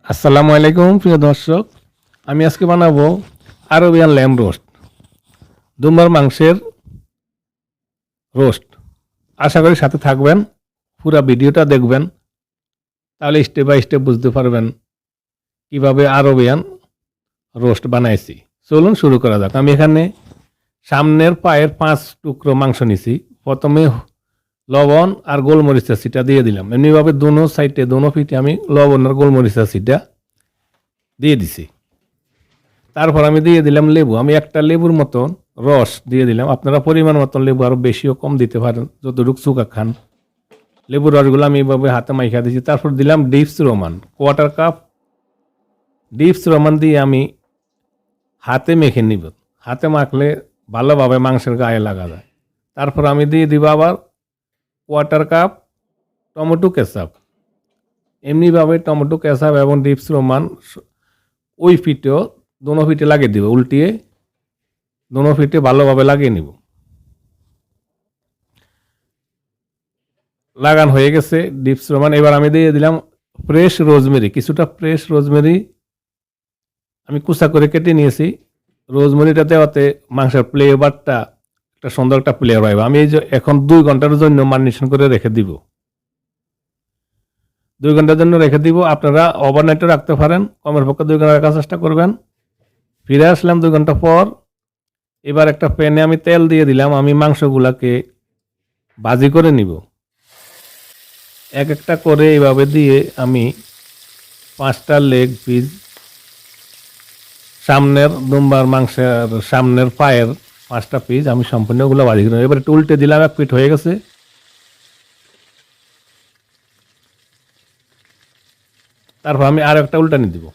আসসালামু আলাইকুম প্রিয় দর্শক, আমি আজকে বানাবো আরবিয়ান ল্যাম্ব রোস্ট, দুম্বার মাংসের রোস্ট। আশা করি সাথে থাকবেন, পুরো ভিডিওটা দেখবেন, তাহলে স্টেপ বাই স্টেপ বুঝতে পারবেন কিভাবে আরবিয়ান রোস্ট বানাইছি। চলুন শুরু করা যাক। আমি এখানে সামনের পায়ের 5 টুকরো মাংস নিছি। প্রথমে লবণ আর গোলমরিচের ছিটা দিয়ে দিলাম। এমনিভাবে দোনো সাইডে দোনো পিঠে আমি লবণ আর গোলমরিচের ছিটা দিয়ে দিছি। তারপর আমি দিয়ে দিলাম লেবু। আমি একটা লেবুর মতন রস দিয়ে দিলাম। আপনারা পরিমাণ মতন লেবু আরও বেশিও কম দিতে পারেন, যতটুকু চুকা খান। লেবুর রসগুলো আমি এইভাবে হাতে মাইখা দিয়েছি। তারপর দিলাম dips Roman, quarter cup dips Roman দিয়ে আমি হাতে মেখে নিব। হাতে মাখলে ভালোভাবে মাংসের গায়ে লাগা যায়। তারপর আমি দিয়ে দিব আবার কোয়ার্টার কাপ টমেটো কেচাপ। এমনিভাবে টমেটো কেচাপ এবং ডিপস রোমান ওই ফিটেও দোনো ফিটে লাগিয়ে দিব, উল্টিয়ে দোনো ফিটে ভালোভাবে লাগিয়ে নিব। লাগান হয়ে গেছে ডিপস রোমান। এবার আমি দিয়ে দিলাম ফ্রেশ রোজমেরি, কিছুটা ফ্রেশ রোজমেরি আমি কুচা করে কেটে নিয়েছি। রোজমেরিটা দেওয়াতে মাংসের ফ্লেভারটা একটা সুন্দর একটা ফ্লেভার পাইব। আমি এই যে এখন 2 ঘন্টার জন্য ম্যারিনেশন করে রেখে দিব। 2 ঘন্টার জন্য রেখে দিব। আপনারা ওভারনাইটও রাখতে পারেন, কমের পক্ষে 2 ঘন্টা রাখার চেষ্টা করবেন। ফিরে আসলাম 2 ঘন্টা পর। এবার একটা প্যানে আমি তেল দিয়ে দিলাম। আমি মাংসগুলাকে ভাজি করে নিব। এক একটা করে এইভাবে দিয়ে আমি 5টা লেগ পিস, সামনের দুম্বার মাংসের সামনের পায়ের 5টা পিস আমি সম্পূর্ণ ওগুলো ভাজি করে। এবার একটু উল্টে দিলাম, 1 পিঠ হয়ে গেছে। তারপর আমি আর একটা উল্টানি দিব।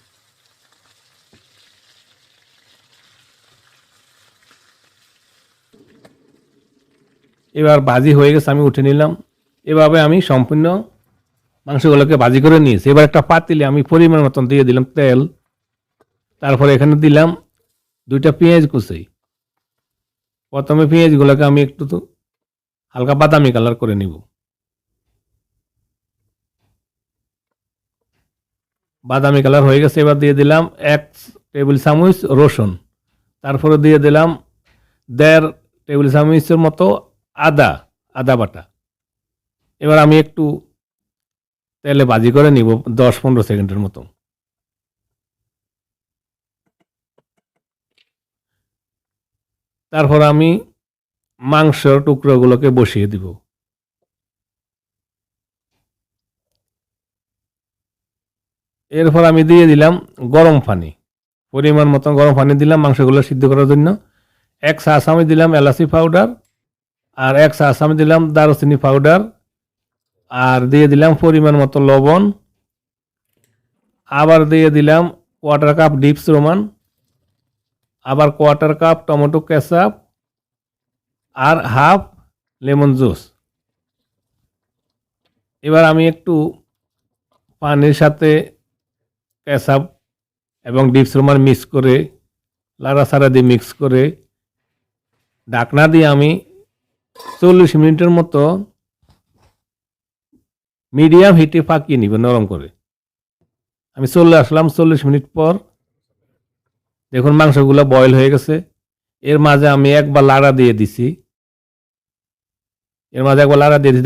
এবার ভাজি হয়ে গেছে, আমি উঠে নিলাম। এভাবে আমি সম্পূর্ণ মাংসগুলোকে ভাজি করে নিয়েছি। এবার একটা পাতিলে আমি পরিমাণ মতন দিয়ে দিলাম তেল। তারপরে এখানে দিলাম 2টা পেঁয়াজ কুচি। প্রথমে পেঁয়াজগুলোকে আমি একটু হালকা বাদামি কালার করে নিব। বাদামি কালার হয়ে গেছে। এবার দিয়ে দিলাম 1 টেবিল চামচ রসুন। তারপরে দিয়ে দিলাম 1.5 টেবিল চামচের মতো আদা বাটা। এবার আমি একটু তেলে ভাজি করে নিব 10-15 সেকেন্ডের মতো। তারপর আমি মাংসের টুকরোগুলোকে বসিয়ে দিব। এরপর আমি দিয়ে দিলাম গরম পানি, পরিমাণ মতন গরম পানি দিলাম মাংসগুলো সিদ্ধ করার জন্য। 1 চা চামচ দিলাম এলাচি পাউডার, আর 1 চা চামচ দিলাম দারুচিনি পাউডার, আর দিয়ে দিলাম পরিমাণ মতো লবণ। আবার দিয়ে দিলাম কোয়ার্টার কাপ ডিপস রোমান, আবার কোয়ার্টার কাপ টমেটো কেচাপ, আর হাফ লেমন জুস। এবার আমি একটু পানির সাথে কেচাপ এবং ডিপস রোমান মিক্স করে, লাড়াচাড়া দিয়ে মিক্স করে ঢাকনা দিয়ে আমি 40 মিনিটের মতো মিডিয়াম হিটে পাকিয়ে নিব নরম করে। আমি চলে আসলাম 40 মিনিট পর। দেখুন মাংসগুলো বয়েল হয়ে গেছে। এর মাঝে আমি একবার লাড়া দিয়ে দিছি।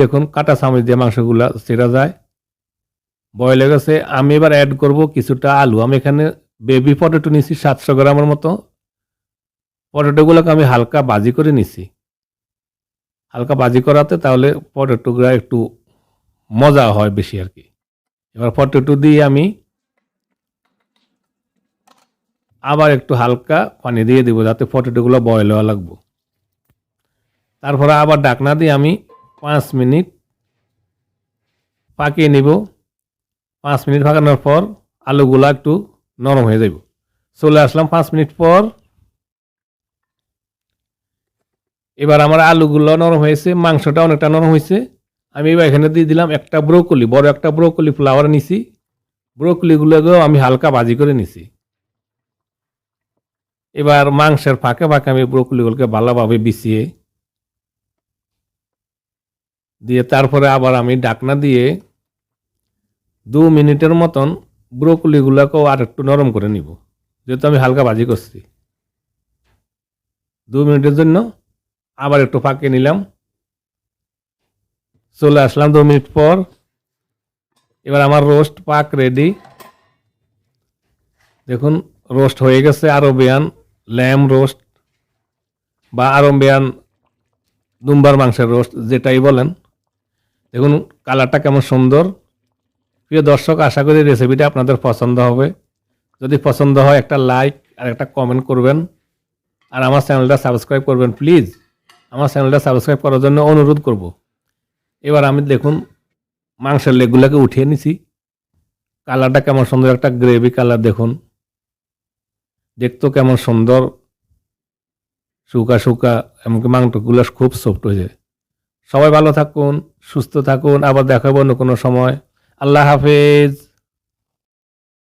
দেখুন কাটা চামচ দিয়ে মাংসগুলো ছেড়া যায়, বয়েল হয়ে গেছে। আমি এবার অ্যাড করব কিছুটা আলু। আমি এখানে বেবি পটেটো নিছি 700 গ্রামের মতো। পটেটোগুলোকে আমি হালকা ভাজি করে নিছি। হালকা ভাজি করাতে তাহলে পটেটোগুলো একটু মজা হয় বেশি আর কি। এবার পটেটো দিয়ে আমি আবার একটু হালকা পানি দিয়ে দিব, যাতে পটেটোগুলো বয়েল হওয়া লাগবে। তারপরে আবার ঢাকনা দিয়ে আমি 5 মিনিট পাকিয়ে নিব। 5 মিনিট পাকানোর পর আলুগুলা একটু নরম হয়ে যাব। চলে আসলাম 5 মিনিট পর। এবার আমার আলুগুলো নরম হয়েছে, মাংসটা অনেকটা নরম হয়েছে। আমি এবার এখানে দিয়ে দিলাম একটা ব্রোকলি, বড় একটা ব্রোকলি ফ্লাওয়ার নিছি। ব্রোকলিগুলোকেও আমি হালকা ভাজি করে নিছি। এবার মাংসের ফাঁকে ফাঁকে আমি ব্রোকলিগুলোকে ভালোভাবে বিছিয়ে দিয়ে তারপরে আবার আমি ঢাকনা দিয়ে 2 মিনিটের মতন ব্রোকলিগুলোকেও আর একটু নরম করে নিব, যেহেতু আমি হালকা ভাজি করছি। 2 মিনিটের জন্য আবার একটু ফাঁকে নিলাম, চলে আসলাম 2 মিনিট পর। এবার আমার রোস্ট পাক রেডি। দেখুন রোস্ট হয়ে গেছে, আরবিয়ান ল্যাম রোস্ট বা আরবিয়ান দুম্বার মাংসের রোস্ট যেটাই বলেন। দেখুন কালারটা কেমন সুন্দর। প্রিয় দর্শক, আশা করি রেসিপিটা আপনাদের পছন্দ হবে। যদি পছন্দ হয় একটা লাইক আর একটা কমেন্ট করবেন, আর আমার চ্যানেলটা সাবস্ক্রাইব করবেন প্লিজ। আমার চ্যানেলটা সাবস্ক্রাইব করার জন্য অনুরোধ করব। এবার আমি দেখুন মাংসের লেগগুলোকে উঠিয়ে নিছি। কালারটা কেমন সুন্দর, একটা গ্রেভি কালার দেখুন, দেখতেও কেমন সুন্দর, শুকা শুকা, এমনকি মাংসগুলো খুব সফট হয়েছে। সবাই ভালো থাকুন, সুস্থ থাকুন, আবার দেখা হবে অন্য কোনো সময়। আল্লাহ হাফেজ।